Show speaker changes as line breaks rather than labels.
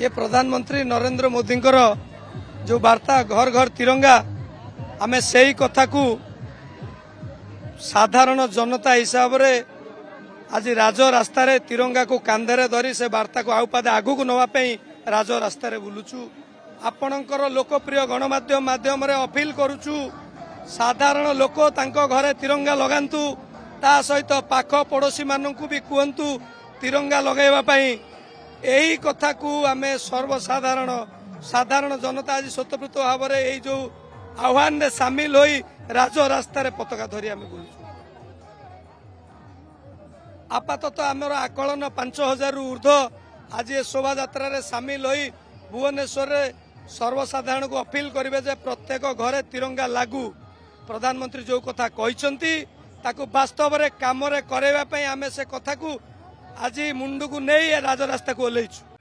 ये प्रधानमंत्री नरेंद्र मोदी जो वार्ता घर घर तिरंगा आमे से ही कथा को साधारण जनता हिसाब रे आज राज रास्ता रे तिरंगा को कांधे धरी से वार्ता को आउपादे आगु को नवाई राज रास्ता रे बुलुचु आपणकर लोकप्रिय गणमाध्यम माध्यम रे अपील करुचु साधारण लोक तांको घरे तिरंगा लगांतु ता सहित पाख पड़ोशी मानकु भी कहतु तिरंगा लगेवा पाई यही कथा को आमे सर्वसाधारण साधारण जनता आज स्वतःप्रत भाव में जो आह्वान रे सामिल होई राज रास्ता रे पताका धरी आमे बुलुचु आपातत आमर आकलन 5000 रु ऊर्ध्व आज ये शोभा यात्रा रे सामिल होई भुवनेश्वर रे सर्वसाधारण को अपील करिवे जे प्रत्येक घरे तिरंगा लागू प्रधानमंत्री जो कथा कहते ताकू वास्तव रे काम रे करैबा पई आमे से कथा को आज मुंडू को नहीं राज रास्ता को ओल्लैछु।